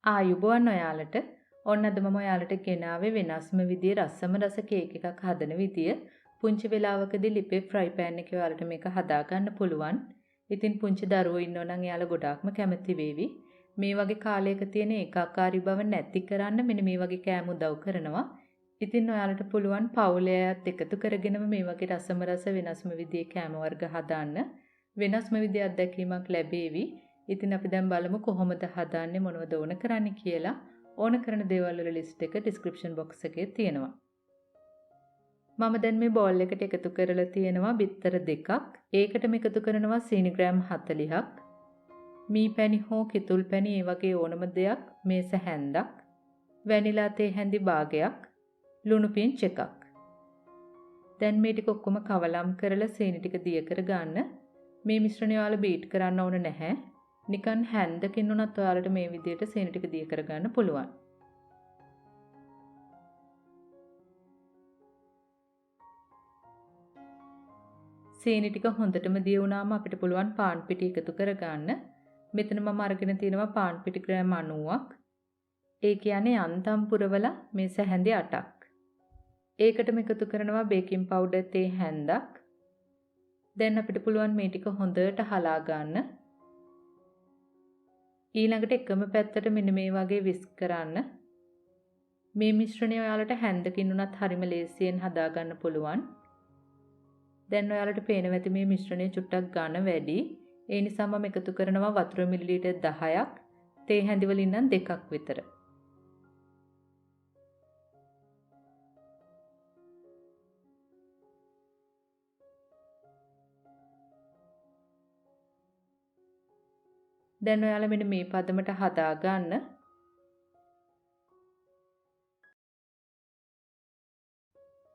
ආයුබෝවන් ඔයාලට. ඔන්න අද මම ඔයාලට ගෙනාවේ වෙනස්ම විදිහේ රසම රස කේක් එකක් හදන විදිය. පුංචි වෙලාවකදී ලිපේ ෆ්‍රයි පෑන් එකේ ඔයාලට මේක හදා ගන්න පුළුවන්. ඉතින් පුංචි දරුවෝ ඉන්නෝ නම් එයාලා ගොඩාක්ම කැමති වේවි. මේ වගේ කාලයක තියෙන ඒකාකාරී බව නැති කරන්න මෙන්න මේ වගේ කෑම උදව් කරනවා. ඉතින් ඔයාලට පුළුවන් පවුලේ අයත් එකතු කරගෙනම මේ වගේ රසම රස වෙනස්ම විදිහේ කෑම වර්ග හදාන්න. වෙනස්ම විදිහේ අත්දැකීමක් ලැබේවි. ඉතින් අපි දැන් බලමු කොහොමද හදාන්නේ මොනවද ඕන කරන්නේ කියලා. ඕන කරන දේවල් වල ලිස්ට් එක ඩිස්ක්‍රිප්ෂන් බොක්ස් එකේ තියෙනවා. මම දැන් මේ බෝල් එකට එකතු කරලා තියෙනවා බිත්තර දෙකක්. ඒකටම එකතු කරනවා සීනි ග්‍රෑම් 40ක්. මී පැණි හෝ කිතුල් පැණි ඒ වගේ ඕනම දෙයක් මේස හැන්දක්. වැනිලා තේ හැඳි භාගයක්. ලුණු පිංච් එකක්. දැන් මේ ටික ඔක්කොම කවලම් කරලා සීනි ටික දිය කර ගන්න. මේ මිශ්‍රණය ඔයාලා බීට් කරන්න ඕන නැහැ. නිකන් හැන්දකින් උනත් ඔයාලට මේ විදිහට සීනි ටික දිය කරගන්න පුළුවන්. සීනි ටික හොඳටම දිය වුණාම අපිට පුළුවන් පාන් පිටි එකතු කරගන්න. මෙතන මම අරගෙන තියෙනවා පාන් පිටි ග්‍රෑම් 90ක්. ඒ කියන්නේ යන්තම් පුරවලා මේ සැහැඳි 8ක්. ඒකටම එකතු කරනවා බේකින් පවුඩර් තේ හැන්දක්. දැන් අපිට පුළුවන් මේ ටික හොඳට හලා ගන්න. ඊළඟට එකම පැත්තට මෙන්න මේ වගේ විස්ක් කරන්න. මේ මිශ්‍රණය ඔයාලට හැන්දකින් උනත් හරිම ලේසියෙන් හදා ගන්න පුළුවන්. දැන් ඔයාලට පේනවා ඇති මේ මිශ්‍රණය චුට්ටක් ඝන වැඩි. ඒ නිසා මම එකතු කරනවා වතුර මිලිලීටර් 10ක්. තේ හැඳි වලින් නම් 2ක් විතර. දැන් ඔයාලා මෙන්න මේ පදමට හදා ගන්න.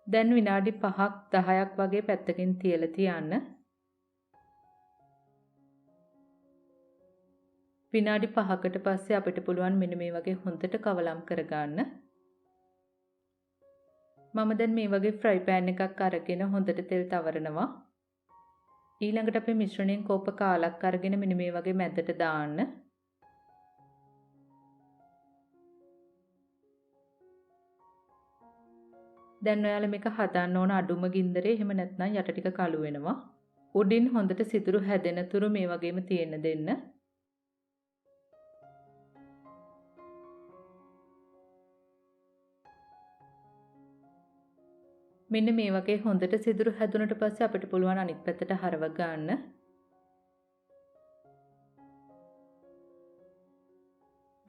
දැන් විනාඩි 5ක් 10ක් වගේ පැත්තකින් තියලා තියන්න. විනාඩි 5කට පස්සේ අපිට පුළුවන් මෙන්න මේ වගේ හොඳට කවලම් කරගන්න. මම දැන් මේ වගේ ෆ්‍රයි පෑන් එකක් අරගෙන හොඳට තෙල් තවරනවා. ඊළඟට අපි මිශ්‍රණයෙන් කෝප කාලක් අරගෙන මෙන්න මේ වගේ මැදට දාන්න. දැන් ඔයාලා මේක හදන්න ඕන අඩුම ගින්දරේ එහෙම නැත්නම් යට ටික කළු වෙනවා. උඩින් හොඳට සිදුරු හැදෙන තුරු මේ වගේම තියෙන්න දෙන්න. මෙන්න මේ වගේ හොඳට සිදුරු හැදුනට පස්සේ අපිට පුළුවන් අනිත් පැත්තට හරව ගන්න.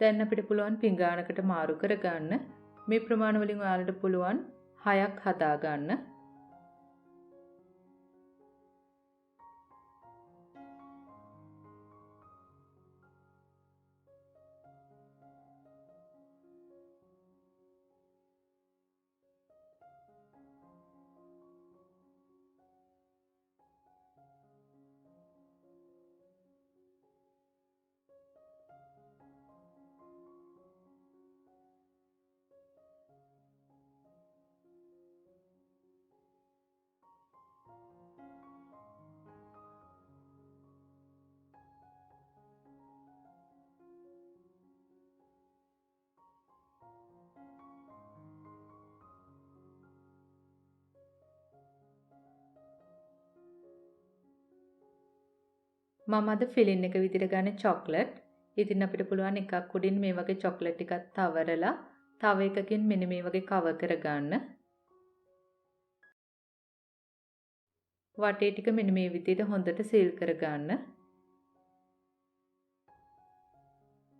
දැන් අපිට පුළුවන් පිඟානකට මාරු කර ගන්න. මේ ප්‍රමාණ වලින් ඔයාලට පුළුවන් 6ක් හදා ගන්න. මම අද ෆිලින් එක විදිහට ගන්න චොක්ලට්. ඉතින් අපිට පුළුවන් එකක් උඩින් මේ වගේ චොක්ලට් ටිකක් තවරලා තව එකකින් මෙන්න මේ වගේ කවර් කරගන්න. වටේ ටික මෙන්න මේ විදිහට හොඳට සීල් කරගන්න.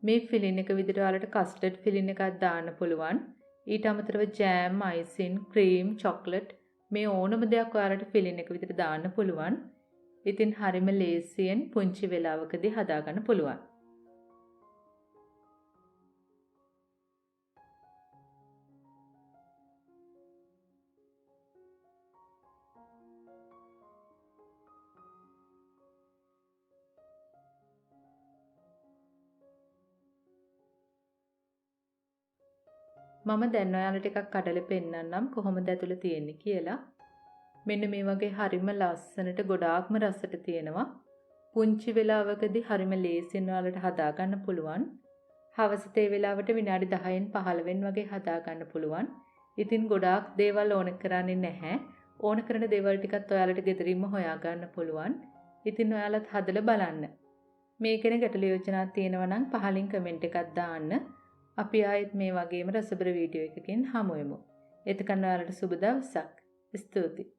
මේ ෆිලින් එක විදිහට ඔයාලට කස්ටර්ඩ් ෆිලින් එකක් දාන්න පුළුවන්. ඊට අමතරව ජෑම්, අයිසින්, ක්‍රීම්, චොක්ලට් මේ ඕනම දෙයක් ඔයාලට ෆිලින් එක විදිහට දාන්න පුළුවන්. ඉතින් හරිම ලේසියෙන් පුංචි වෙලාවකදී හදාගන්න පුළුවන්. මම දැන් ඔයාලට ටිකක් කඩලා පෙන්නන්නම් කොහොමද ඇතුළේ තියෙන්නේ කියලා. මෙන්න මේ වගේ හරිම ලස්සනට ගොඩාක්ම රසට තියෙනවා. පුංචි වෙලාවකදී හරිම ලේසියෙන් ඔයාලට හදා ගන්න පුළුවන්. හවස තේ වෙලාවට විනාඩි 10න් 15න් වගේ හදා ගන්න පුළුවන්. ඉතින් ගොඩාක් දේවල් ඕන කරන්නේ නැහැ. ඕන කරන දේවල් ටිකත් ඔයාලට ගෙදරින්ම හොයා ගන්න පුළුවන්. ඉතින් ඔයාලත් හදලා බලන්න. මේ ගැන ගැටළු යෝජනා තියෙනවා නම් පහලින් කමෙන්ට් එකක් දාන්න. අපි ආයෙත් මේ වගේම රසබර වීඩියෝ එකකින් හමු වෙමු. එතකන් ඔයාලට සුබ දවසක්. ස්තුතියි.